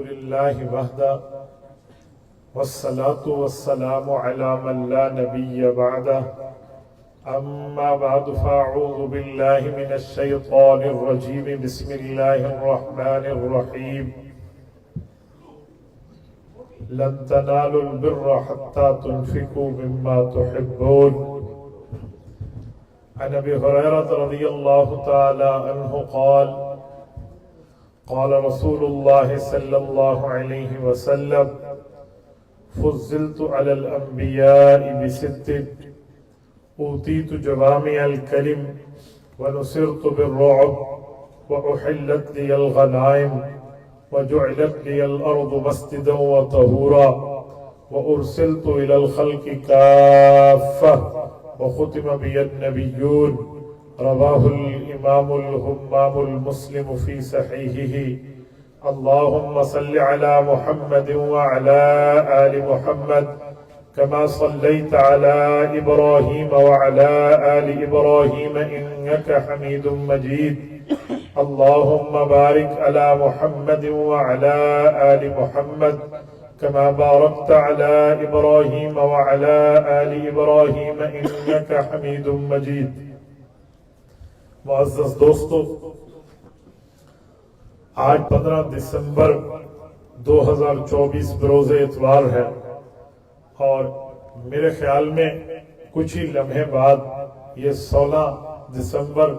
لله وحده والصلاة والسلام على من لا نبي بعده أما بعد فأعوذ بالله من الشيطان الرجيم بسم الله الرحمن الرحيم لن تنالوا البر حتى تنفقوا مما تحبون عن أبي هريرة رضي الله تعالى عنه قال قال رسول الله صلى الله عليه وسلم فضلت على الأنبياء بست أوتيت جوامع الكلم ونصرت بالرعب وأحلت لي الغنائم وجعلت لي الأرض مسجدا وطهورا وأرسلت إلى الخلق كافة وختم بي النبيون رواه الإمام الهمام المسلم في صحيحه. اللهم صل على محمد وعلى آل محمد كما صليت على إبراهيم وعلى آل إبراهيم إنك حميد مجيد. اللهم بارك على محمد وعلى آل محمد كما باركت على إبراهيم وعلى آل إبراهيم إنك حميد مجيد. معزز دوستو، آج 15 دسمبر 2024 بروز اتوار ہے اور میرے خیال میں کچھ ہی لمحے بعد یہ 16 دسمبر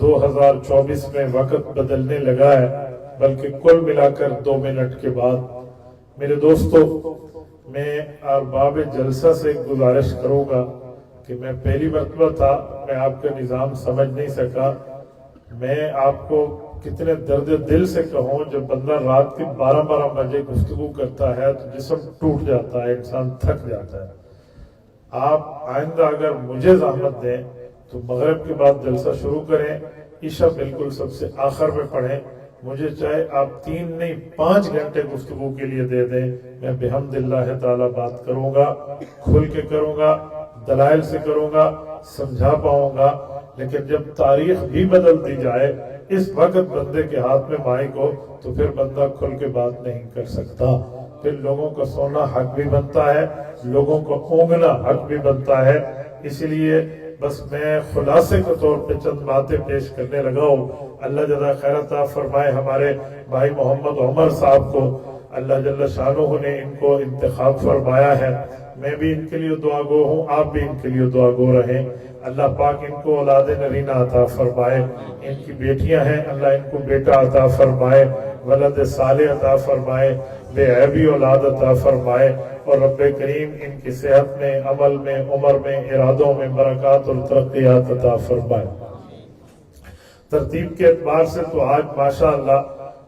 2024 میں وقت بدلنے لگا ہے، بلکہ کل ملا کر 2 منٹ کے بعد. میرے دوستو، میں ارباب جلسہ سے گزارش کروں گا کہ میں پہلی مرتبہ تھا، میں آپ کا نظام سمجھ نہیں سکا. میں آپ کو کتنے درد دل سے کہوں، جب بندہ رات کے 12 بجے گفتگو کرتا ہے تو جسم ٹوٹ جاتا ہے، انسان تھک جاتا ہے. آپ آئندہ اگر مجھے زحمت دیں تو مغرب کے بعد جلسہ شروع کریں، عشاء بالکل سب سے آخر میں پڑھیں. مجھے چاہے آپ 3 نہیں 5 گھنٹے گفتگو کے لیے دے دیں، میں بحمد اللہ تعالی بات کروں گا، کھل کے کروں گا، دلائل سے کروں گا، سمجھا پاؤں گا. لیکن جب تاریخ بھی بدل دی جائے، اس وقت بندے کے ہاتھ میں مائک ہو تو پھر بندہ کھل کے بات نہیں کر سکتا. پھر لوگوں کا سونا حق بھی بنتا ہے، لوگوں کو اونگنا حق بھی بنتا ہے. اس لیے بس میں خلاصے کے طور پہ چند باتیں پیش کرنے لگا ہوں. اللہ جزا خیر عطا فرمائے ہمارے بھائی محمد عمر صاحب کو، اللہ جل شانہ نے ان کو انتخاب فرمایا ہے. میں بھی ان کے لیے دعا گو ہوں، آپ بھی ان کے لیے دعا گو رہیں. اللہ پاک ان کو اولاد نرینہ عطا فرمائے. ان کی بیٹیاں ہیں، اللہ ان کو بیٹا عطا فرمائے، ولد صالح عطا فرمائے، بے عیبی اولاد عطا فرمائے، اور رب کریم ان کی صحت میں، عمل میں، عمر میں، ارادوں میں برکات اور ترقیات عطا فرمائے. ترتیب کے اعتبار سے تو آج ماشاءاللہ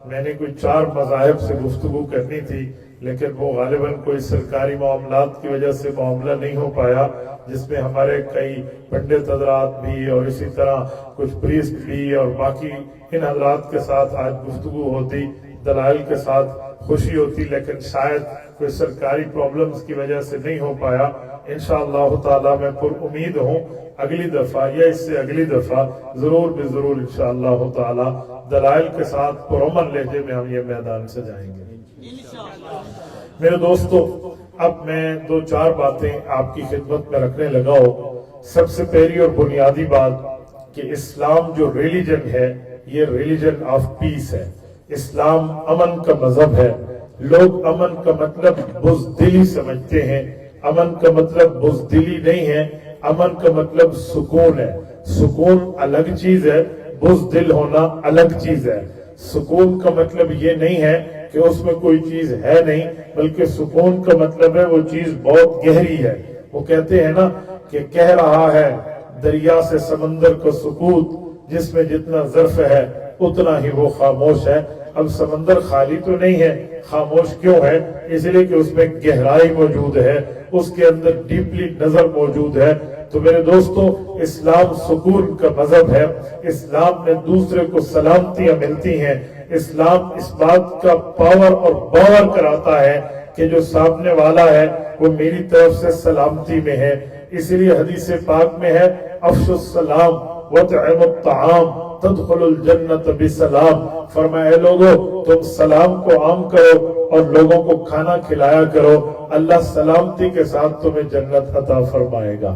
میں نے کوئی 4 مذاہب سے گفتگو کرنی تھی، لیکن وہ غالباً کوئی سرکاری معاملات کی وجہ سے معاملہ نہیں ہو پایا، جس میں ہمارے کئی پنڈت حضرات بھی اور اسی طرح کچھ پریسٹ بھی اور باقی ان حضرات کے ساتھ آج گفتگو ہوتی، دلائل کے ساتھ خوشی ہوتی، لیکن شاید کوئی سرکاری پرابلمز کی وجہ سے نہیں ہو پایا. انشاءاللہ تعالی میں پر امید ہوں اگلی دفعہ یا اس سے اگلی دفعہ ضرور بے ضرور انشاءاللہ تعالی دلائل کے ساتھ پرامن لہجے میں ہم یہ میدان سے جائیں گے. میرے دوستو، اب میں 2-4 باتیں آپ کی خدمت میں رکھنے لگا ہوں. سب سے پہلی اور بنیادی بات کہ اسلام جو ریلیجن ہے یہ ریلیجن آف پیس ہے. اسلام امن کا مذہب ہے. لوگ امن کا مطلب بزدلی سمجھتے ہیں. امن کا مطلب بزدلی نہیں ہے، امن کا مطلب سکون ہے. سکون الگ چیز ہے، بزدل ہونا الگ چیز ہے. سکون کا مطلب یہ نہیں ہے کہ اس میں کوئی چیز ہے نہیں، بلکہ سکون کا مطلب ہے وہ چیز بہت گہری ہے. وہ کہتے ہیں نا کہ کہہ رہا ہے دریا سے سمندر کا سکوت، جس میں جتنا ظرف ہے اتنا ہی وہ خاموش ہے. اب سمندر خالی تو نہیں ہے، خاموش کیوں ہے؟ اس لیے کہ اس میں گہرائی موجود ہے، اس کے اندر ڈیپلی نظر موجود ہے. تو میرے دوستو، اسلام سکون کا مذہب ہے. اسلام میں دوسرے کو سلامتیاں ملتی ہیں. اسلام اس بات کا پاور اور باور کراتا ہے کہ جو سامنے والا ہے وہ میری طرف سے سلامتی میں ہے. اس لیے حدیث پاک میں ہے افشوا السلام وطعموا الطعام، تدخلوا الجنت بسلام، فرمایا اے لوگو تم سلام کو عام کرو اور لوگوں کو کھانا کھلایا کرو، اللہ سلامتی کے ساتھ تمہیں جنت عطا فرمائے گا۔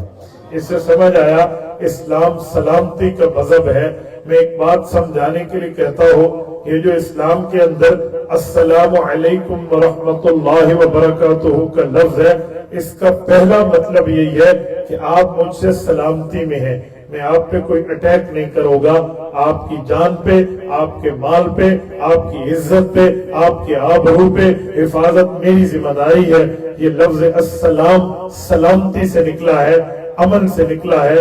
اس سے سمجھ آیا اسلام سلامتی کا مذہب ہے۔ میں ایک بات سمجھانے کے لیے کہتا ہوں، یہ جو اسلام کے اندر السلام علیکم ورحمۃ اللہ وبرکاتہ کا لفظ ہے، اس کا پہلا مطلب یہی ہے کہ آپ مجھ سے سلامتی میں ہیں، میں آپ پہ کوئی اٹیک نہیں کروں گا، آپ کی جان پہ، آپ کے مال پہ، آپ کی عزت پہ، آپ کے آبرو پہ حفاظت میری ذمہ داری ہے۔ یہ لفظ السلام سلامتی سے نکلا ہے، امن سے نکلا ہے،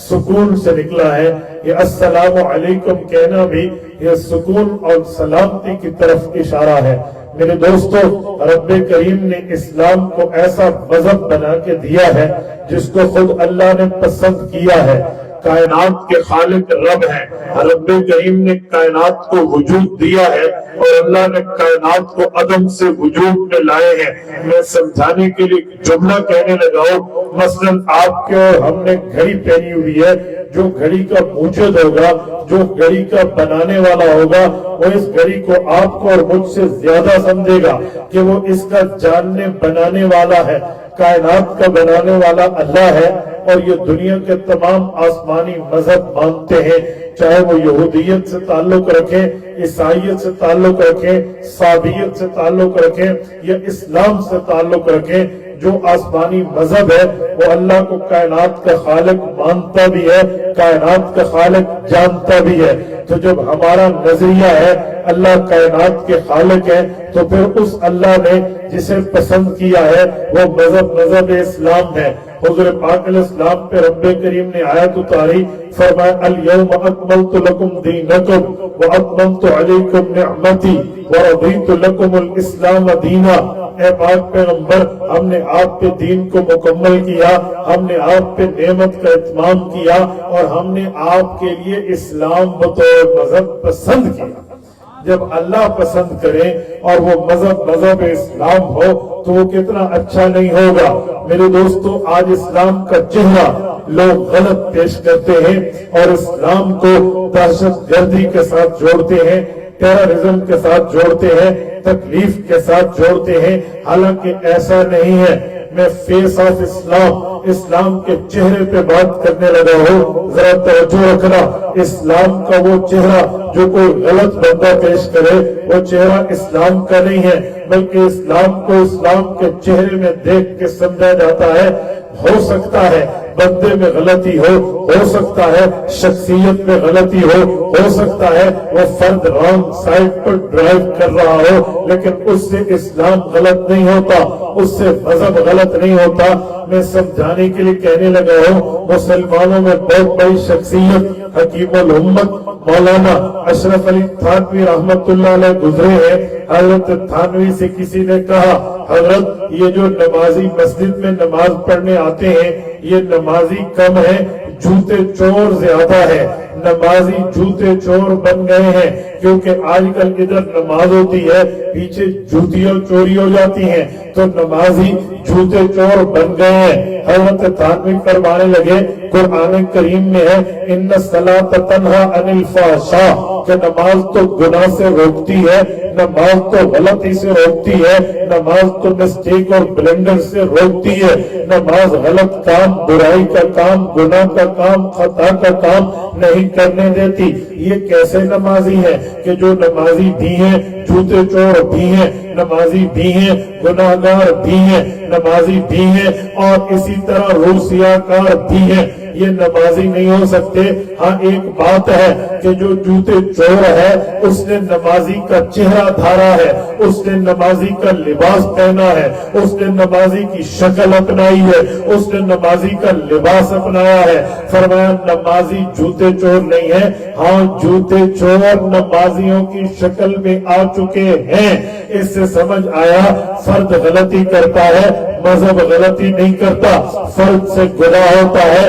سکون سے نکلا ہے۔ یہ السلام علیکم کہنا بھی یہ سکون اور سلامتی کی طرف اشارہ ہے۔ میرے دوستو، رب کریم نے اسلام کو ایسا مذہب بنا کے دیا ہے جس کو خود اللہ نے پسند کیا ہے۔ کائنات کے خالق رب ہے، رب کریم نے کائنات کو وجود دیا ہے اور اللہ نے کائنات کو عدم سے وجود میں لائے ہیں۔ میں سمجھانے کے لیے جملہ کہنے لگا ہوں، مثلا آپ کے اور ہم نے گھڑی پہنی ہوئی ہے، جو گھڑی کا موجد ہوگا، جو گھڑی کا بنانے والا ہوگا، وہ اس گھڑی کو آپ کو اور مجھ سے زیادہ سمجھے گا کہ وہ اس کا جاننے بنانے والا ہے۔ کائنات کا بنانے والا اللہ ہے، اور یہ دنیا کے تمام آسمانی مذہب مانتے ہیں، چاہے وہ یہودیت سے تعلق رکھیں، عیسائیت سے تعلق رکھیں، صابئیت سے تعلق رکھیں یا اسلام سے تعلق رکھیں۔ جو آسمانی مذہب ہے وہ اللہ کو کائنات کا خالق مانتا بھی ہے، کائنات کا خالق جانتا بھی ہے۔ تو جب ہمارا نظریہ ہے اللہ کائنات کے خالق ہے، تو پھر اس اللہ نے جسے پسند کیا ہے وہ مذہب اسلام ہے۔ حضور پاک علیہ السلام پہ رب کریم نے آیت اتاری، فرمایا الیوم اکملت لکم دینکم واتممت علیکم نعمتی ورضیت لکم الاسلام دینا۔ اے پاک پیغمبر، ہم نے آپ پہ دین کو مکمل کیا، ہم نے آپ پہ نعمت کا اتمام کیا اور ہم نے آپ کے لیے اسلام بطور مذہب پسند کیا۔ جب اللہ پسند کرے اور وہ مذہب اسلام ہو تو وہ کتنا اچھا نہیں ہوگا۔ میرے دوستو، آج اسلام کا چہرہ لوگ غلط پیش کرتے ہیں اور اسلام کو دہشت گردی کے ساتھ جوڑتے ہیں، ٹیررزم کے ساتھ جوڑتے ہیں، تکلیف کے ساتھ جوڑتے ہیں، حالانکہ ایسا نہیں ہے۔ میں فیس آف اسلام کے چہرے پہ بات کرنے لگا ہوں، ذرا توجہ رکھنا۔ اسلام کا وہ چہرہ جو کوئی غلط بندہ پیش کرے وہ چہرہ اسلام کا نہیں ہے، بلکہ اسلام کو اسلام کے چہرے میں دیکھ کے سمجھا جاتا ہے۔ ہو سکتا ہے بندے میں غلطی ہو سکتا ہے شخصیت میں غلطی ہو سکتا ہے وہ فرد رانگ سائڈ پر ڈرائیو کر رہا ہو، لیکن اس سے اسلام غلط نہیں ہوتا، اس سے مذہب غلط نہیں ہوتا۔ میں سمجھانے کے لیے کہنے لگا ہوں، مسلمانوں میں بہت بڑی شخصیت حکیم الامت مولانا اشرف علی تھانوی رحمت اللہ علیہ گزرے ہیں۔ حضرت تھانوی سے کسی نے کہا، حضرت یہ جو نمازی مسجد میں نماز پڑھنے آتے ہیں یہ نمازی کم ہے، جوتے چور زیادہ ہے۔ نمازی جوتے چور بن گئے ہیں، کیونکہ آج کل ادھر نماز ہوتی ہے پیچھے جوتیاں چوری ہو جاتی ہیں، تو نمازی جوتے چور بن گئے ہیں۔ حضرت تھانوی فرمانے لگے، قرآن کریم میں ہے ان الصلاۃ تنہی عن الفحشاء، کہ نماز تو گناہ سے روکتی ہے، نماز تو غلطی سے روکتی ہے، نماز تو مسٹیک اور بلنڈر سے روکتی ہے، نماز غلط کام، برائی کا کام، گناہ کا کام، خطا کا کام نہیں کرنے دیتی۔ یہ کیسے نمازی ہے کہ جو نمازی بھی ہیں جوتے چور بھی ہیں، نمازی بھی ہیں گناہگار بھی ہیں، نمازی بھی ہیں اور اسی طرح روسیہ کار بھی ہیں، یہ نمازی نہیں ہو سکتے۔ ہاں ایک بات ہے کہ جو جوتے چور ہے اس نے نمازی کا چہرہ دھارا ہے، اس نے نمازی کا لباس پہنا ہے، اس نے نمازی کی شکل اپنائی ہے، اس نے نمازی کا لباس اپنایا ہے۔ فرمایا نمازی جوتے چور نہیں ہے، ہاں جوتے چور نمازیوں کی شکل میں آ چکے ہیں۔ اس سے سمجھ آیا فرد غلطی کرتا ہے، مذہب غلطی نہیں کرتا۔ فرد سے گناہ ہوتا ہے،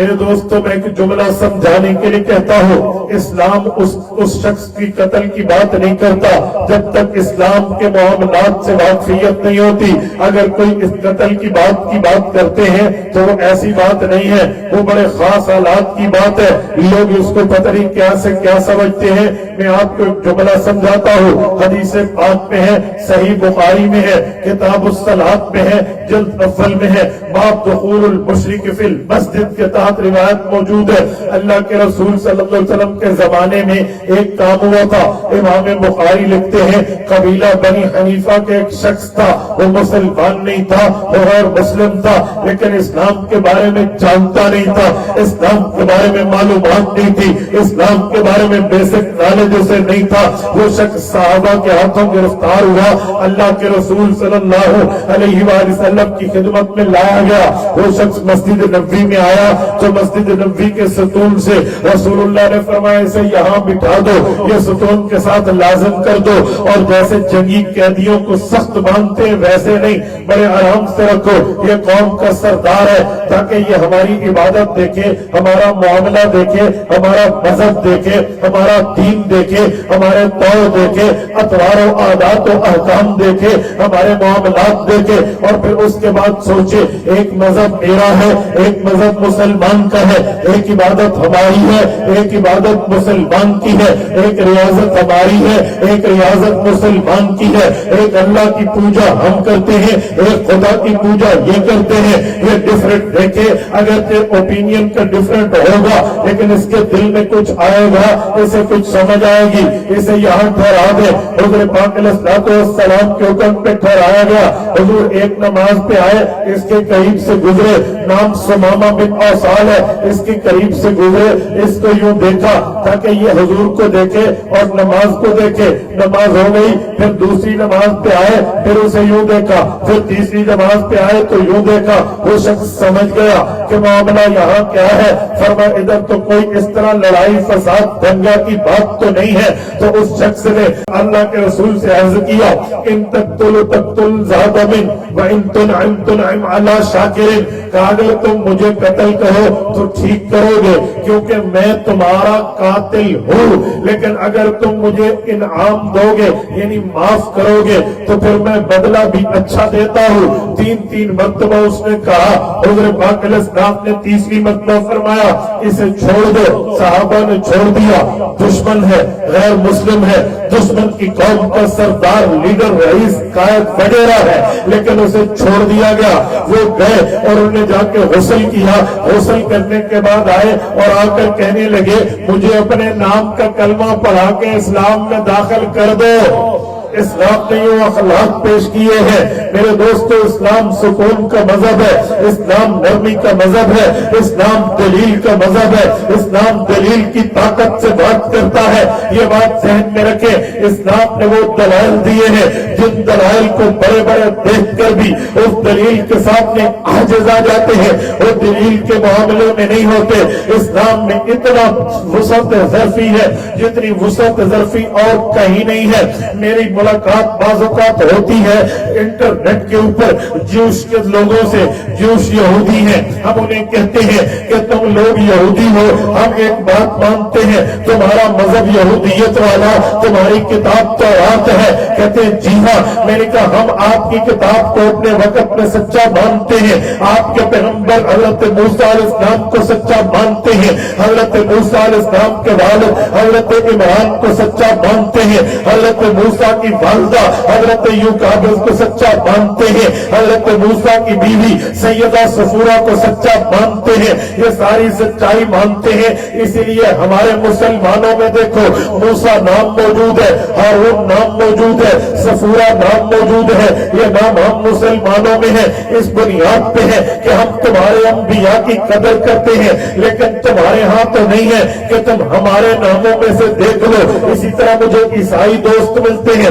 میرے دوستوں میں ایک جملہ سمجھانے کے لیے کہتا ہوں، اسلام اس شخص کی قتل کی بات نہیں کرتا جب تک اسلام کے معاملات سے واقفیت نہیں ہوتی۔ اگر کوئی اس قتل کی بات کرتے ہیں تو وہ ایسی بات نہیں ہے، وہ بڑے خاص حالات کی بات ہے، لوگ اس کو پتہ نہیں کیا سے کیا سمجھتے ہیں۔ میں آپ کو ایک جملہ سمجھاتا ہوں، حدیث پاک میں ہے، صحیح بخاری میں ہے، کتاب الصلاۃ میں ہے، جلد اول میں ہے، باب دخول المشرک فی المسجد کے تحت روایت موجود ہے۔ اللہ کے رسول صلی اللہ علیہ وسلم کے زمانے میں ایک کام ہوا تھا، امام بخاری لکھتے ہیں قبیلہ بنی حنیفہ کے ایک شخص تھا، وہ مسلمان نہیں تھا، وہ غیر مسلم تھا، لیکن اسلام کے بارے میں جانتا نہیں تھا، اسلام کے بارے میں معلومات نہیں تھی، اسلام کے بارے میں بیسک نالج اسے نہیں تھا۔ وہ شخص صحابہ کے ہاتھوں گرفتار ہوا، اللہ کے رسول صلی اللہ علیہ وآلہ وسلم کی خدمت میں لایا گیا۔ وہ شخص مسجد نبوی میں آیا تو مسجد نبوی کے ستون سے رسول اللہ نے فرمایا اسے یہاں بٹھا دو، یہ ستون کے ساتھ لازم کر دو، اور جیسے جنگی قیدیوں کو سخت باندھتے ہیں ویسے نہیں، بڑے آرام سے رکھو، یہ قوم کا سردار ہے، تاکہ یہ ہماری عبادت دیکھے، ہمارا معاملہ دیکھے، ہمارا مذہب دیکھے، ہمارا دین دیکھے، ہمارے طور دیکھے، اطوار و عادات و احکام دیکھے، ہمارے معاملات دیکھے، اور پھر اس کے بعد سوچے ایک مذہب میرا ہے، ایک مذہب مسلمان کا ہے، ایک عبادت ہماری ہے، ایک عبادت مسلمان کی ہے، ایک ریاضت ہماری ہے، ایک ریاضت مسلمان کی ہے، ایک اللہ کی پوجا ہم کرتے ہیں، ایک خدا کی پوجا یہ کرتے ہیں، یہ ڈفرنٹ دیکھے، اگر اوپینین کا ڈفرنٹ ہوگا لیکن اس کے دل میں کچھ آئے گا، اسے کچھ سمجھ آئے گی، اسے یہاں ٹھہرا دے۔ حضور پاک علیہ السلام کے حکم پہ ٹھہرایا گیا، حضور ایک نماز پہ آئے، اس کے قریب سے گزرے، نام سمامہ بن اوصال ہے، اس کے قریب سے گزرے، اس کو یوں دیکھا تاکہ یہ حضور کو دیکھے اور نماز کو دیکھے، نماز ہو گئی، پھر دوسری نماز پہ آئے، پھر اسے یوں دیکھا، پھر تیسری نماز پہ آئے تو یوں دیکھا، وہ شخص سمجھ گیا کہ معاملہ یہاں کیا ہے، فرمایا ادھر تو کوئی اس طرح لڑائی فساد دنگا کی بات تو نہیں ہے۔ تو اس شخص نے اللہ کے رسول سے عرض کیا، ان تقتل زاد من وان تنعم علی شاکر، کہ اگر تم مجھے قتل کرو تو ٹھیک کرو گے کیونکہ میں تمہارا قاتل ہوں، لیکن اگر تم مجھے انعام دو گے یعنی معاف کرو گے تو پھر میں بدلہ بھی اچھا دیتا ہوں۔ تین مرتبہ اس نے کہا، حضور پاک علیہ السلام نے تیسری مرتبہ فرمایا اسے چھوڑ دو، صحابہ نے چھوڑ دیا، دشمن ہے، غیر مسلم ہے، دشمن کی قوم کا سردار، لیڈر، رئیس، قائد وغیرہ ہے، لیکن اسے چھوڑ دیا گیا۔ وہ گئے اور انہوں نے جا کے غسل کیا، غسل کرنے کے بعد آئے اور آ کر کہنے لگے مجھے اپنے نام کا کلمہ پڑھا کے اسلام میں داخل کر دو۔ اسلام نے یہ اخلاق پیش کیے ہیں میرے دوستو۔ اسلام سکون کا مذہب ہے، اسلام نرمی کا مذہب ہے، اسلام دلیل کا مذہب ہے، اسلام دلیل کی طاقت سے بات کرتا ہے۔ یہ بات ذہن میں رکھے، اسلام نے وہ دلائل دیے ہیں جن دلائل کو بڑے بڑے دیکھ کر بھی اس دلیل کے سامنے عاجز آ جاتے ہیں، وہ دلیل کے معاملے میں نہیں ہوتے۔ اسلام میں اتنا وسعت ظرفی ہے جتنی وسعت ظرفی اور کہیں نہیں ہے۔ میری ملاقات بعض اوقات ہوتی ہے انٹرنیٹ کے اوپر جوش کے لوگوں سے، جوش یہودی ہیں، ہم انہیں کہتے ہیں کہ تم لوگ یہودی ہو، ہم ایک بات مانتے ہیں تمہارا مذہب یہودیت والا، تمہاری کتاب تورات ہے۔ کہتے ہیں جی ہاں۔ میں نے کہا ہم آپ کی کتاب کو اپنے وقت میں سچا مانتے ہیں، آپ کے پیغمبر حضرت موسیٰ علیہ السلام کو سچا مانتے ہیں، حضرت موسیٰ علیہ السلام کے والد حضرت عمران کو سچا مانتے ہیں، حضرت موسیٰ کی والدہ حضرت یوکابد کو سچا مانتے ہیں، حضرت موسیٰ کی بیوی سیدہ صفورہ کو سچا مانتے ہیں، یہ ساری سچائی مانتے ہیں۔ اسی لیے ہمارے مسلمانوں میں دیکھو موسیٰ نام موجود ہے، ہارون نام موجود ہے، صفورہ نام موجود ہے، یہ نام ہم مسلمانوں میں ہے۔ اس بنیاد پہ ہے کہ ہم تمہارے انبیاء کی قدر کرتے ہیں، لیکن تمہارے ہاں تو نہیں ہے کہ تم ہمارے ناموں میں سے دیکھ لو۔ اسی طرح مجھے عیسائی دوست ملتے ہیں،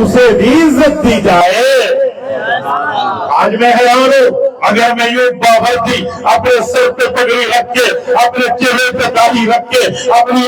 اسے بھی عزت دی جائے۔ آج میں حیران ہوں، اگر میں یوں بابردی اپنے سر پہ پگڑی رکھ کے، اپنے چہرے پہ داڑھی رکھ کے، اپنی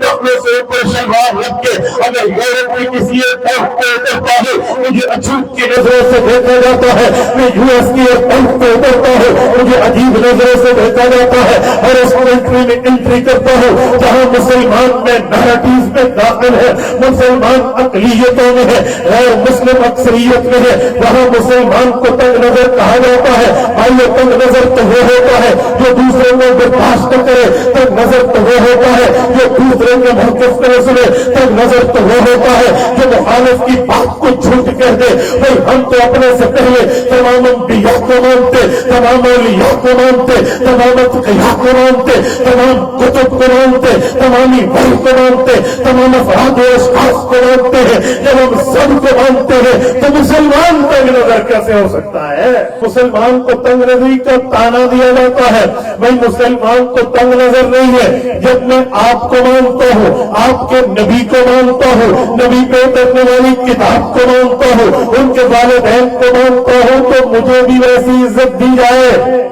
ٹخنوں سے اوپر شلوار رکھ کے اگر یورپ میں کسی ایک طرف پہ اترتا ہوں، مجھے اچھوت کی نظروں سے دیکھا جاتا ہے۔ میں یو ایس کی ایک طرف پہ اترتا ہوں، مجھے عجیب نظروں سے دیکھا جاتا ہے۔ اور اس کنٹری میں انٹری کرتا ہوں جہاں مسلمان میں نارٹیز میں داخل ہے، مسلمان اقلیتوں میں ہے، غیر مسلم اکثریت میں ہے، وہاں مسلمان کو تنگ نظر کہا جاتا ہے۔ آئیے، تنگ نظر تو وہ ہوتا ہے جو دوسرے کو برداشت نہ کرے، تنگ نظر تو وہ ہوتا ہے جو دوسرے کے موقف کو نہ سنے، تنگ نظر تو وہ ہوتا ہے جو مخالف کی بات کو جھوٹ کہہ دے۔ بھائی ہم تو اپنے سے پہلے تمام انبیاء کو مانتے، تمام اولیاء کو مانتے، تمام اتقیاء کو مانتے، تمام کتب کو مانتے، تمامی وحی کو مانتے، تمام افراد و اشخاص کو مانتے ہیں۔ جب ہم سب کو مانتے ہیں تو مسلمان تنگ نظر کیسے ہو سکتا ہے؟ مسلمان کو تنگ نظری کا تانا دیا جاتا ہے۔ میں مسلمان کو تنگ نظر نہیں ہے جب میں آپ کو مانتا ہوں، آپ کے نبی کو مانتا ہوں، نبی پہ اترنے والی کتاب کو مانتا ہوں، ان کے والدین کو مانتا ہوں، تو مجھے بھی ویسی عزت دی جائے۔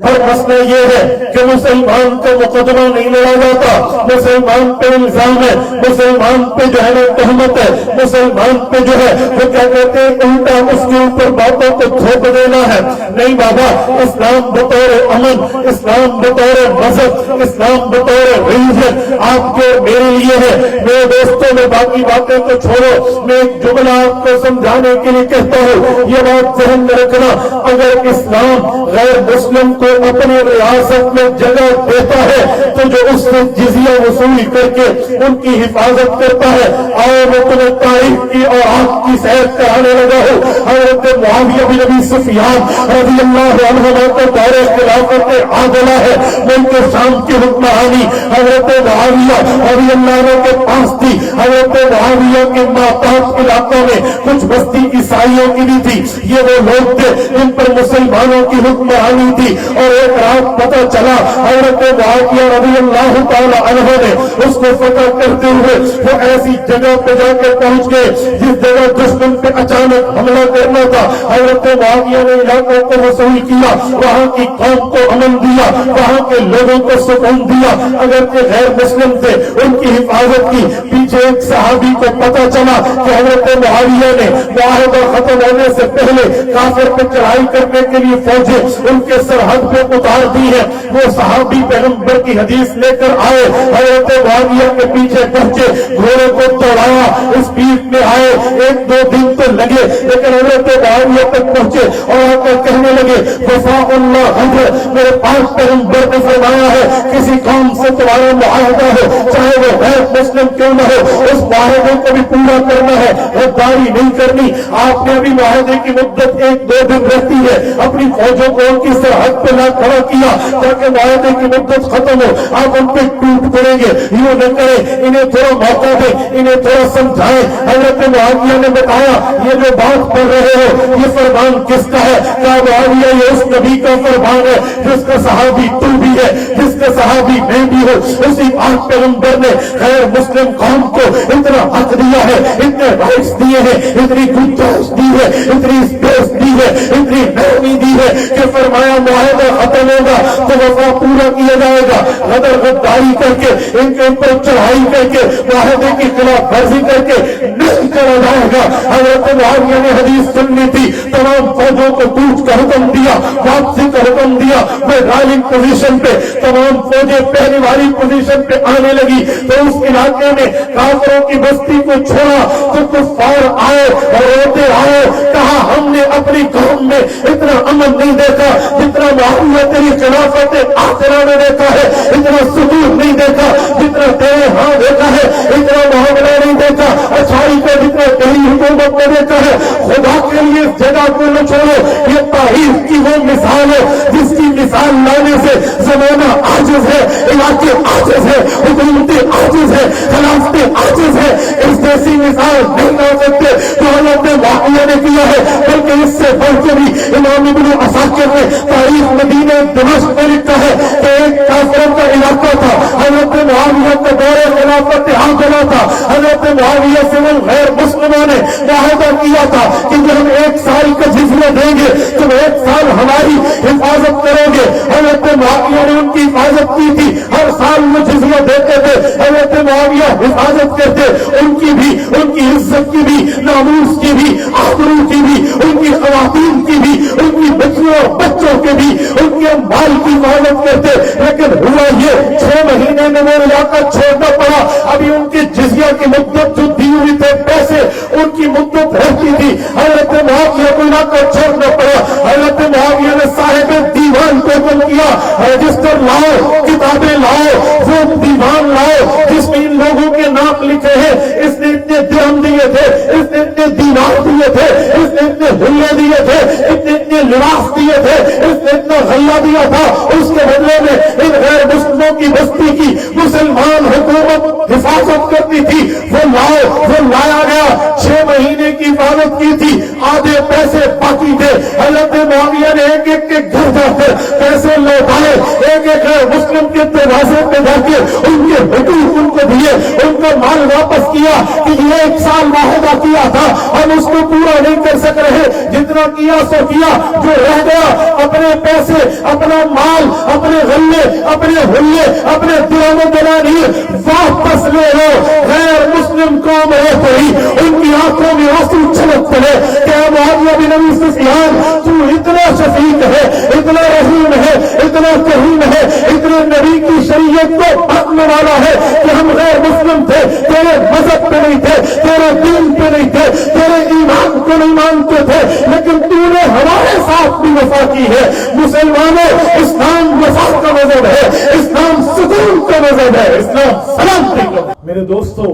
اور مسئلہ یہ ہے کہ مسلمان کو مقدمہ نہیں لڑا جاتا، مسلمان پہ الزام ہے، مسلمان پہ جو ہے نا تہمت ہے، مسلمان پہ جو ہے وہ کیا کہتے ہیں الٹا اس کے اوپر باتوں کو تھوپ دینا ہے۔ نہیں بابا، اسلام بطور امن، اسلام بطور مذہب، اسلام بطور ریلیجن آپ کے میرے لیے ہے۔ میرے دوستوں میں باقی باتیں تو چھوڑو، میں ایک جملہ آپ کو سمجھانے کے لیے کہتا ہوں، یہ بات ذہن میں رکھنا، اگر اسلام غیر مسلم کو اپنی ریاست میں جگہ دیتا ہے تو جو اس سے جزیہ وصول کر کے ان کی حفاظت کرتا ہے۔ اور وہ تمہیں تاریخ کی اور آپ کی سیر کرانے لگا ہو، حضرت معاویہ بن ابی سفیان رضی اللہ عنہ کا دور خلافت عادلہ ہے، ملک شام کی حکمرانی حضرت معاویہ رضی اللہ عنہ کے پاس تھی۔ حضرت معاویہ کے ماتحت علاقوں میں کچھ بستی عیسائیوں کی بھی تھی، یہ وہ لوگ تھے جن پر مسلمانوں کی حکمرانی تھی۔ اور ایک رات پتہ چلا حضرت معاویہ رضی اللہ تعالی عنہ نے اس کو فتح کرتے ہوئے وہ ایسی جگہ پہ جا کر پہنچ گئے جس جگہ دشمن پہ اچانک حملہ کرنا تھا۔ حضرت معاویہ نے علاقوں کو وصول کیا، وہاں کی قوم کو امن دیا، وہاں کے لوگوں کو سکون دیا، اگر کہ غیر مسلم تھے ان کی حفاظت کی۔ پیچھے ایک صحابی کو پتہ چلا کہ حضرت معاویہ نے معاہدہ ختم ہونے سے پہلے کافر پہ چڑھائی کرنے کے لیے فوجیں ان کے سرحد پہ اتار دی ہے۔ وہ صحابی پیغمبر کی حدیث لے کر آئے، حضرت معاویہ کے پیچھے پہنچے، گھوڑے کو دوڑایا، اسپیڈ میں آئے، ایک دو دن تو لگے لیکن حضرت معاویہ تک پہنچے اور آ کر کہنے لگے وفاء اللہ حضر، میرے پاس پیغمبر نے فرمایا ہے کسی قوم سے تمہارا معاہدہ ہو چاہے وہ غیر مسلم کیوں نہ ہو، اس معاہدے کو بھی پورا کرنا ہے، غداری نہیں کرنی۔ آپ نے ابھی معاہدے کی مدت ایک دو دن رہتی ہے، اپنی فوجوں کو ان کی سرحد پہ نہ کھڑا کیا تاکہ معاہدے کی مدت ختم ہو، آپ ان پہ ٹوٹ پڑیں گے، یوں نہ کریں، انہیں تھوڑا موقع دیں، انہیں تھوڑا سمجھائیں۔ حضرت معاویہ نے بتایا یہ جو بات پڑھ رہے ہو یہ فرمان کس کا ہے؟ کہا معاویہ یہ اس نبی کا فرمان ہے جس کا صحابی تو بھی ہے، جس کا صحابی میں بھی ہوں۔ اسی بات پیغمبر نے غیر مسلم قوم کو اتنا حق دیا ہے، اتنے رائٹس دیے ہیں، اتنی گنجائش دی ہے، اتنی اسپیس دی ہے، اتنی نرمی دی ہے کہ فرمایا معاہدہ ختم ہوگا تو وفا پورا کیا جائے گا، غدر غداری کر کے ان کے اوپر چڑھائی کر کے معاہدے کی خلاف ورزی کر کے نہیں کرا جائے گا۔ حضرت معاویہ نے حدیث سننی تھی، تمام فوجوں کو کوچ کا حکم دیا، واپسی کا حکم دیا، میں غالب پوزیشن پہ تمام فوجیں پہلی والی پوزیشن پہ آنے لگی تو اس علاقے میں کافروں کی بستی کو چھوڑا تو کفار آئے اور روتے آئے، کہا ہم نے اپنی قوم میں اتنا امن نہیں دیکھا جتنا معاویہ تیری خلافت آخرہ نے دیکھا ہے، اتنا سکون نہیں دیکھا جتنا تیرے ہاں دیکھا ہے، اتنا معاملہ نہیں دیکھا اچھائی کا جتنا تیری حکومت نے دیکھا ہے۔ خدا کے لیے اس جگہ کو نہ چھوڑو، یہ تاریخ کی وہ مثال ہے جس کی مثال لانے سے زمانہ عاجز ہے، علاقے عاجز ہے، حکومتیں عاجز ہے، خلافتیں عاجز ہے، اس جیسی مثال نہیں لا سکتے تو حضرت معاویہ نے کیا ہے، بلکہ اس سے بڑھ کے بھی امام ابن عساکر نے تاریخ مدینہ دمشق میں لکھا ہے کہ ایک کافروں کا علاقہ تھا، حضرت معاویہ کا دور خلافت یہاں چلا تھا، حضرت معاویہ سے وہ غیر مسلموں نے معاہدہ کیا تھا کہ جو ہم 1 سال کا جزیہ دیں گے، تم 1 سال ہماری حفاظت کرو گے۔ حضرت معاویہ نے ان کی حفاظت کی تھی، ہر سال وہ جزیہ دیتے تھے، حضرت معاویہ حفاظت کرتے، ان کی بھی، ان کی عزت کی بھی، ناموس کی بھی، آبرو کی بھی، ان کی خواتین کی بھی، ان کی بچیوں اور بچوں کے بھی، ان کے مال کی حفاظت کرتے۔ لیکن ہوا یہ 6 مہینے میں وہ علاقہ چھوڑنا پڑا، ابھی ان کے جزیہ کی مدت جو دی ہوئی تھے پیسے، ان کی مدت رہتی تھی، حضرت معاویہ کو علاقہ چھوڑنا پڑا۔ حضرت معاویہ نے صاحب دیوان کو حکم کیا، رجسٹر لاؤ، کتابیں لاؤ، وہ دیوان لاؤ جس میں ان لوگوں کے نام لکھے ہیں، اس نے اتنے درہم دیے تھے، اس نے اتنے دینار دیے تھے، اس نے اتنے حلے دیے تھے، اتنے لباس دیے تھے، اس نے اتنا غلہ دیا تھا، اس کے بدلے میں ان غیر مسلموں کی بستی کی مسلمان حکومت حفاظت کرتی تھی، وہ لایا گیا۔ 6 مہینے کی حفاظت کی تھی، آدھے پیسے باقی تھے۔ حضرت معاویہ نے ایک ایک کے گھر جا کر پیسے لوٹائے، ایک ایک غیر مسلم کے دروازے پہ جا کے ان کے حقوق ان کو دیے، ان کا مال واپس کیا کہ یہ 1 سال معاہدہ کیا تھا، ہم اس کو پورا نہیں کر سک رہے، جتنا کیا سو کیا، جو رہ گیا اپنے پیسے، اپنا مال، اپنے غلے، اپنے حلے، اپنے درہم و دنانیر واپس لے لو۔ غیر مسلم قوم ہے کوئی، ان کی آنکھوں میں آنسو چھلک پڑے کہ معاویہ بن ابی سفیان تو اتنا شفیق ہے، اتنا رحیم ہے، اتنا کریم ہے، اتنے نبی کی شریعت کو بھاگنے والا ہے کہ ہم غیر مسلم تھے، تیرے مذہب پہ نہیں تھے، تیرے دین پہ نہیں تھے، تیرے ایمان کو نہیں مانتے تھے، لیکن تو نے ہمارے ساتھ بھی وفا کی ہے۔ مسلمانوں، اسلام وفا کا مذہب ہے، اسلام سکون کا مذہب ہے، اسلام سلامتی کا۔ میرے دوستو،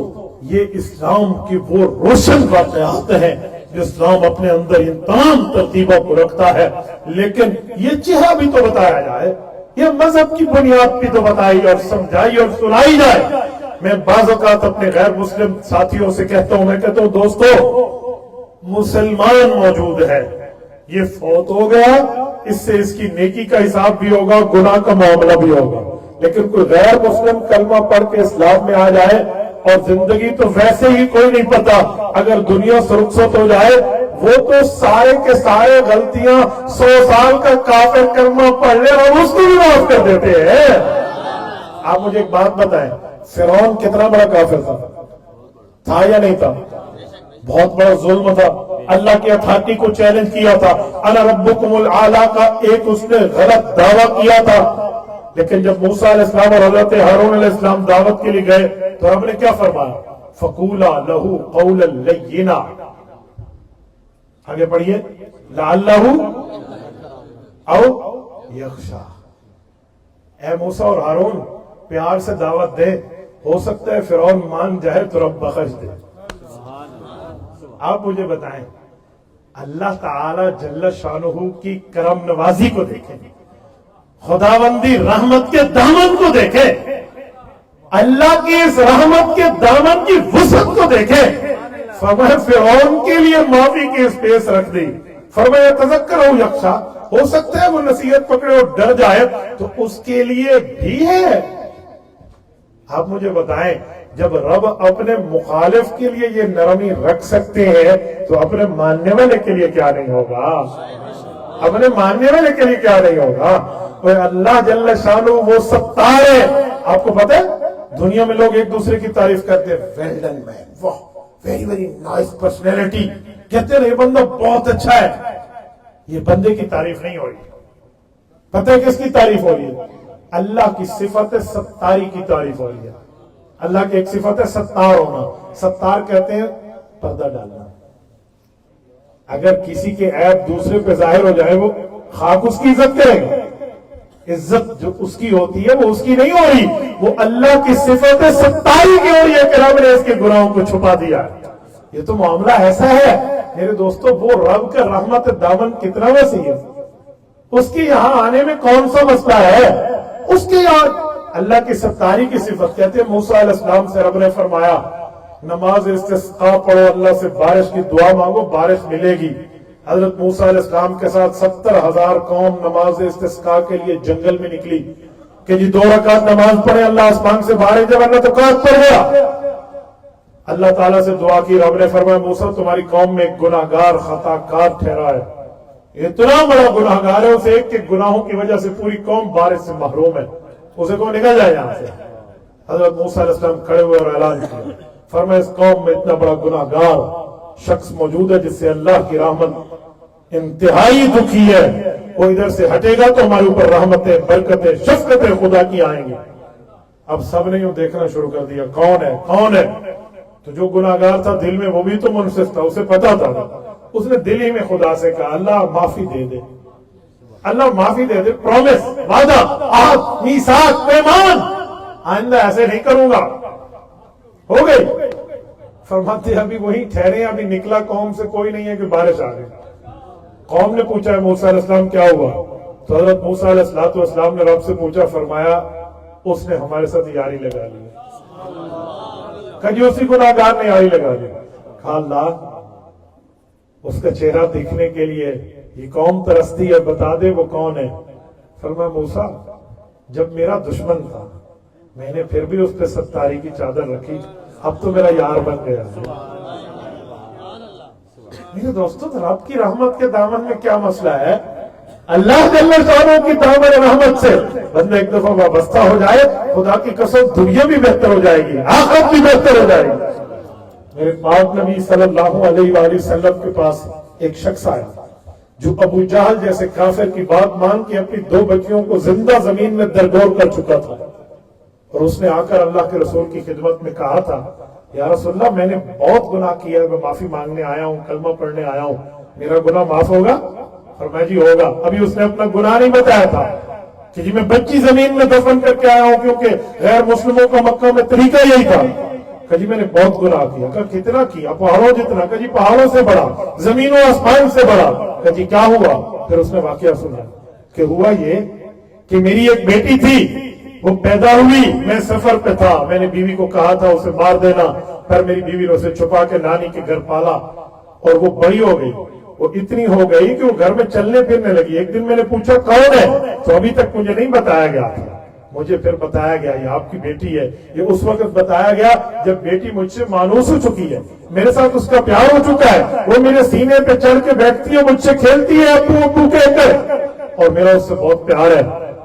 یہ اسلام کی وہ روشن واقعات ہیں جو اسلام اپنے اندر ان تمام ترتیبوں کو رکھتا ہے، لیکن یہ چہرہ بھی تو بتایا جائے، یہ مذہب کی بنیاد بھی تو بتائی اور سمجھائی اور سنائی جائے۔ میں بعض اوقات اپنے غیر مسلم ساتھیوں سے کہتا ہوں، میں کہتا ہوں دوستو، مسلمان موجود ہے، یہ فوت ہو گیا، اس سے اس کی نیکی کا حساب بھی ہوگا، گناہ کا معاملہ بھی ہوگا، لیکن کوئی غیر مسلم کلمہ پڑھ کے اسلام میں آ جائے اور زندگی تو ویسے ہی کوئی نہیں پتا، اگر دنیا سے رخصت ہو جائے وہ تو سارے کے سارے غلطیاں 100 سال کا کافر کلمہ پڑھ لے اور اس کو بھی معاف کر دیتے ہیں۔ آپ مجھے ایک بات بتائیں، فرعون کتنا بڑا کافر تھا یا نہیں تھا؟ بہت بڑا ظلم تھا، اللہ کی اتھارٹی کو چیلنج کیا تھا، انا ربکم الاعلی کا ایک اس نے غلط دعویٰ کیا تھا، لیکن جب موسیٰ علیہ السلام اور حضرت ہارون علیہ السلام دعوت کے لیے گئے تو رب نے کیا فرمایا؟ فَقُولَا لَهُ قَوْلًا لَيِّنًا۔ آگے پڑھیے، لَعَلَّهُ او یخشیٰ۔ اے موسیٰ اور ہارون، پیار سے دعوت دے، ہو سکتا ہے فرعون مان جائے تو رب بخش دے۔ آپ مجھے بتائیں، اللہ تعالی جل شانہ کی کرم نوازی کو دیکھیں، خداوندی رحمت کے دامن کو دیکھیں، اللہ کی اس رحمت کے دامن کی وسعت کو دیکھیں۔ فرمایا فرعون کے لیے معافی کی اسپیس رکھ دی، فرمایا تذکروا یخشیٰ، ہو سکتا ہے وہ نصیحت پکڑے اور ڈر جائے تو اس کے لیے بھی ہے۔ آپ مجھے بتائیں، جب رب اپنے مخالف کے لیے یہ نرمی رکھ سکتے ہیں تو اپنے ماننے والے کے لیے کیا نہیں ہوگا؟ اپنے ماننے والے کے لیے کیا نہیں ہوگا؟ اللہ جل شانہ وہ ستار ہے۔ آپ کو پتہ ہے دنیا میں لوگ ایک دوسرے کی تعریف کرتے ہیں، ویل ڈن مین، واہ ویری ویری نائس پرسنالٹی، کہتے ہیں یہ بندہ بہت اچھا ہے۔ یہ بندے کی تعریف نہیں ہو رہی، پتہ ہے کس کی تعریف ہو رہی ہے؟ اللہ کی صفت ستاری کی تعریف ہو رہی ہے۔ اللہ کی ایک صفت ہے ستار ہونا، ستار کہتے ہیں پردہ ڈالنا۔ اگر کسی کے عیب دوسرے پہ ظاہر ہو جائے وہ خاک اس کی عزت کرے گا، عزت جو اس کی ہوتی ہے وہ اس کی نہیں ہو رہی، وہ اللہ کی صفت ستاری کی ہو رہی ہے کہ رب نے اس کے گناہوں کو چھپا دیا۔ یہ تو معاملہ ایسا ہے میرے دوستو، وہ رب کا رحمت دامن کتنا وسیع ہے، اس کے یہاں آنے میں کون سا مسئلہ ہے؟ اس کے یہاں اللہ کی ستاری کی صفت کہتے ہیں۔ موسیٰ علیہ السلام سے رب نے فرمایا نماز استسقا پڑھو، اللہ سے بارش کی دعا مانگو، بارش ملے گی۔ حضرت موسیٰ علیہ السلام کے ساتھ 70,000 قوم نماز استسقا کے لیے جنگل میں نکلی کہ جی 2 رکعت نماز پڑھے، اللہ آسمان سے بارش دے، ورنہ تو قحط پڑ گیا۔ اللہ تعالیٰ سے دعا کی، رب نے فرمایا موسیٰ تمہاری قوم میں ایک گناہگار خطا کار ٹھہرا ہے، اتنا بڑا گناہگار ہے، اسے ایک گناہوں کی وجہ سے پوری قوم بارش سے محروم ہے، اسے کو نکل جائے یہاں سے۔ حضرت موسیٰ علیہ السلام کھڑے ہوئے اور اعلان کیا، فرمایا اس قوم میں اتنا بڑا گناہگار شخص موجود ہے جس سے اللہ کی رحمت انتہائی دکھی ہے، وہ ادھر سے ہٹے گا تو ہمارے اوپر رحمتیں، برکتیں، شفقتیں خدا کی آئیں گی۔ اب سب نے یوں دیکھنا شروع کر دیا، کون ہے کون ہے؟ تو جو گناہگار تھا دل میں وہ بھی تو منصف تھا، اسے پتا تھا، اس نے دل ہی میں خدا سے کہا اللہ معافی دے دے، اللہ معافی دے دے، پرومس، وعدہ، عہد، میثاق، پیمان، آئندہ ایسے نہیں کروں گا۔ ہو گئی؟ فرماتے ابھی وہی ٹھہرے، ابھی نکلا قوم سے کوئی نہیں ہے کہ بارش آ گئی۔ قوم نے پوچھا ہے موسیٰ علیہ السلام کیا ہوا؟ تو حضرت موسیٰ علیہ السلام نے رب سے پوچھا، فرمایا اس نے ہمارے ساتھ یاری لگا لی، کہیں اسی گناہگار نے یاری لگا لی۔ کہا اللہ اس کا چہرہ دیکھنے کے لیے یہ قوم ترستی ہے، بتا دے وہ کون ہے۔ فرمایا موسیٰ جب میرا دشمن تھا میں نے پھر بھی اس پہ ستاری کی چادر رکھی، اب تو میرا یار بن گیا۔ میرے دوستوں رب کی رحمت کے دامن میں کیا مسئلہ ہے؟ اللہ جل شانہ کی دامن رحمت سے بندہ ایک دفعہ وابستہ ہو جائے، خدا کی قسم دنیا بھی بہتر ہو جائے گی، آخرت بھی بہتر ہو جائے گی۔ میرے پاک نبی صلی اللہ علیہ وآلہ وسلم کے پاس ایک شخص آیا جو ابو جہل جیسے کافر کی بات مان کے اپنی 2 بچیوں کو زندہ زمین میں درگور کر چکا تھا، اور اس نے آ کر اللہ کے رسول کی خدمت میں کہا تھا یا رسول اللہ میں نے بہت گناہ کیا ہے، میں معافی مانگنے آیا ہوں، کلمہ پڑھنے آیا ہوں، میرا گناہ معاف ہوگا؟ فرمایا جی ہوگا۔ ابھی اس نے اپنا گناہ نہیں بتایا تھا کہ جی میں بچی زمین میں دفن کر کے آیا ہوں، کیونکہ غیر مسلموں کا مکہ میں طریقہ یہی تھا۔ کہ جی میں نے بہت گناہ کیا۔ کہا کتنا کیا؟ پہاڑوں جتنا۔ کہ جی پہاڑوں سے بڑا، زمین و آسمان سے بڑا۔ کہ جی کیا ہوا؟ پھر اس نے واقعہ سنا کہ ہوا یہ کہ میری ایک بیٹی تھی، وہ پیدا ہوئی، میں سفر پہ تھا، میں نے بیوی کو کہا تھا اسے مار دینا، پھر میری بیوی نے اسے چھپا کے نانی کے گھر پالا، اور وہ بڑی ہو گئی، وہ اتنی ہو گئی کہ وہ گھر میں چلنے پھرنے لگی۔ ایک دن میں نے پوچھا کون ہے؟ تو ابھی تک مجھے نہیں بتایا گیا تھا، مجھے پھر بتایا گیا یہ آپ کی بیٹی ہے۔ یہ اس وقت بتایا گیا جب بیٹی مجھ سے مانوس ہو چکی ہے، میرے ساتھ اس کا پیار ہو چکا ہے، وہ میرے سینے پہ چڑھ کے بیٹھتی ہے، مجھ سے کھیلتی ہے ابو ابو کہہ کر، اور میرا اس سے بہت پیار ہے۔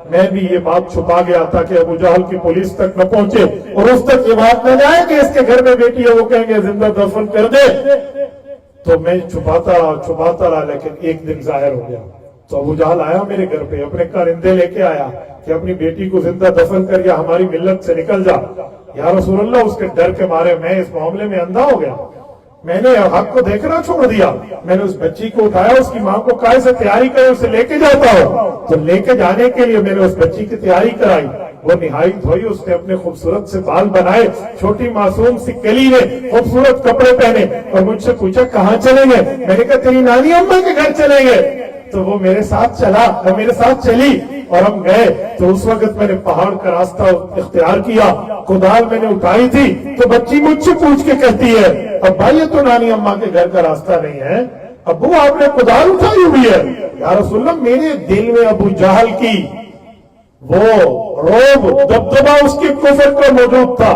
میں بھی یہ بات چھپا گیا تھا کہ ابو جہل کی پولیس تک نہ پہنچے اور اس تک یہ بات نہ جائے کہ اس کے گھر میں بیٹی ہے، وہ کہیں گے زندہ دفن کر دے۔ تو میں چھپاتا رہا، لیکن ایک دن ظاہر ہو گیا۔ تو ابو جہل آیا میرے گھر پہ، اپنے کارندے لے کے آیا کہ اپنی بیٹی کو زندہ دفن کر یا ہماری ملت سے نکل جا۔ یا رسول اللہ اس کے ڈر کے مارے میں اس معاملے میں اندھا ہو گیا، میں نے حق کو دیکھنا چھوڑ دیا۔ میں نے اس بچی کو اٹھایا، اس کی ماں کو کہا سے تیاری کرے، اسے لے کے جاتا ہو۔ تو لے کے جانے کے لیے میں نے اس بچی کی تیاری کرائی، وہ نہایت ہوئی، اس نے اپنے خوبصورت سے بال بنائے، چھوٹی معصوم سی کلی نے خوبصورت کپڑے پہنے، اور مجھ سے پوچھا کہاں چلیں گے؟ میں نے کہا تیری نانی اماں کے گھر چلیں گے۔ تو وہ میرے ساتھ چلا، وہ میرے ساتھ چلی، اور ہم گئے۔ تو اس وقت میں نے پہاڑ کا راستہ اختیار کیا، کدال میں نے اٹھائی تھی، تو بچی مجھ سے پوچھ کے کہتی ہے ابا یہ تو نانی اماں کے گھر کا راستہ نہیں ہے، ابو آپ نے کدال اٹھائی ہوئی ہے۔ یا رسول اللہ میرے دل میں ابو جہل کی وہ روب دبدبا اس کی کفر کا موجود تھا،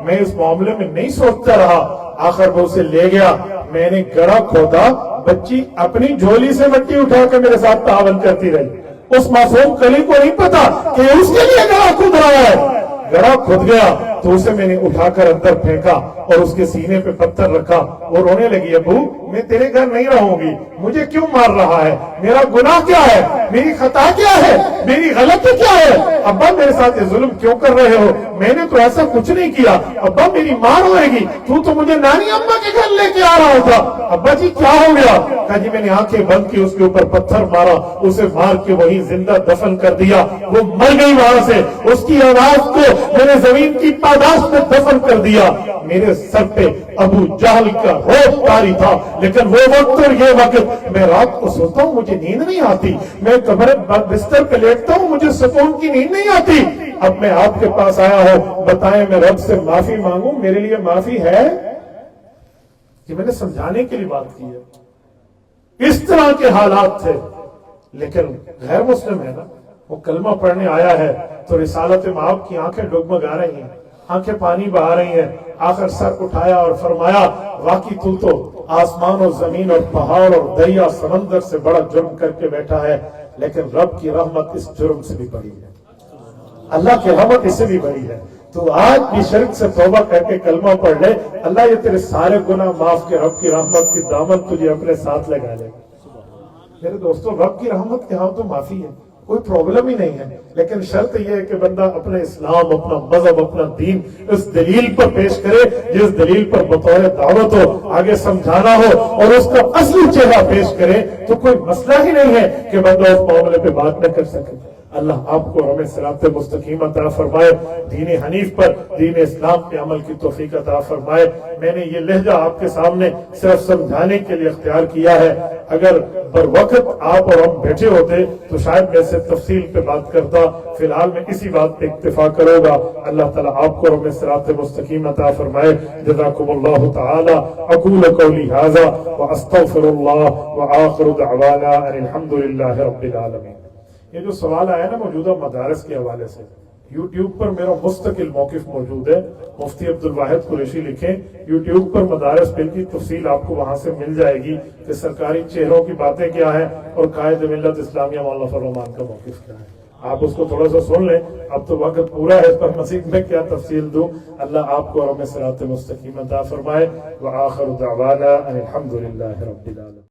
میں اس معاملے میں نہیں سوچتا رہا۔ آخر وہ اسے لے گیا، میں نے گڑھا کھودا، بچی اپنی جھولی سے مٹی اٹھا کے میرے ساتھ تعاون کرتی رہی۔ اس معصوم کلی کو نہیں پتا کہ اس کے لیے گڑھا کھود رہا ہے۔ گڑھا کھود گیا تو اسے میں نے اٹھا کر اندر پھینکا اور اس کے سینے پہ پتھر رکھا، وہ رونے لگی ابو میں تیرے گھر نہیں رہوں گی، مجھے کیوں مار رہا ہے، میرا گناہ کیا ہے، میری خطا کیا ہے، میری غلطی کیا ہے، ابا میرے ساتھ یہ ظلم کیوں کر رہے ہو، میں نے تو ایسا کچھ نہیں کیا، ابا میری ماں روئے گی، تو مجھے نانی اماں کے گھر لے کے آ رہا تھا، ابا جی کیا ہو گیا؟ کہا جی میں نے آنکھیں بند کی، اس کے اوپر پتھر مارا، اسے مار کے وہیں زندہ دفن کر دیا، وہ مر گئی وہاں سے، اس کی آواز کو میں نے زمین کی پاداش میں دفن کر دیا۔ میرے سر پہ ابو جہل کا روب طاری تھا، لیکن وہ وقت اور یہ وقت میں رات کو سوتا ہوں مجھے نیند نہیں آتی، میں قبر بستر پہ لیٹتا ہوں مجھے سکون کی نیند نہیں آتی۔ اب میں آپ کے پاس آیا ہوں، بتائیں میں رب سے معافی مانگوں، میرے لیے معافی ہے؟ یہ میں نے سمجھانے کے لیے بات کی ہے. اس طرح کے حالات تھے. لیکن غیر مسلم ہے نا, وہ کلمہ پڑھنے آیا ہے تو رسالت مآب کی آنکھیں ڈگمگا رہی ہیں, آنکھیں پانی بہا رہی ہیں. آخر سر اٹھایا اور فرمایا واقعی تو آسمان و زمین اور پہاڑ اور دریا سمندر سے بڑا جرم کر کے بیٹھا ہے, لیکن رب کی رحمت اس جرم سے بھی بڑی ہے, اللہ کی رحمت اس سے بھی بڑی ہے. تو آج بھی شرک سے توبہ کر کے کلمہ پڑھ لے, اللہ یہ تیرے سارے گناہ معاف کے رب کی رحمت کی دامن تجھے اپنے ساتھ لگا لے. میرے دوستو, رب کی رحمت کے ہاں تو معافی ہے, کوئی پرابلم ہی نہیں ہے. لیکن شرط یہ ہے کہ بندہ اپنے اسلام, اپنا مذہب, اپنا دین اس دلیل پر پیش کرے جس دلیل پر بطور دعوت ہو, آگے سمجھانا ہو, اور اس کا اصلی چہرہ پیش کرے. تو کوئی مسئلہ ہی نہیں ہے کہ بندہ اس معاملے پہ بات نہ کر سکے. اللہ آپ کو ہمیں صراط مستقیم عطا فرمائے, دین حنیف پر, دین اسلام کے عمل کی توفیق عطا فرمائے. میں نے یہ لہجہ آپ کے سامنے صرف سمجھانے کے لیے اختیار کیا ہے. اگر بر وقت آپ اور ہم بیٹھے ہوتے تو شاید میں سے تفصیل پہ بات کرتا. فی الحال میں اسی بات پہ اکتفا کروں گا. اللہ تعالیٰ آپ کو ہمیں صراط مستقیم عطا فرمائے. جزاکم اللہ تعالی. اقول قولی ھذا واستغفر اللہ وآخر دعوانا ان الحمد للہ رب العالمین. یہ جو سوال آیا نا موجودہ مدارس کے حوالے سے, یوٹیوب پر میرا مستقل موقف موجود ہے. مفتی عبدالواحد قریشی لکھیں, یوٹیوب پر مدارس بل کی تفصیل آپ کو وہاں سے مل جائے گی کہ سرکاری چہروں کی باتیں کیا ہیں اور قائد ملت اسلامیہ مولانا فضل الرحمان کا موقف کیا ہے. آپ اس کو تھوڑا سا سن لیں. اب تو وقت پورا ہے, اس پر مزید میں کیا تفصیل دوں. اللہ آپ کو اور ہمیں صراط مستقیم عطا فرمائے. وآخر دعوانا ان الحمد للہ رب العالمین.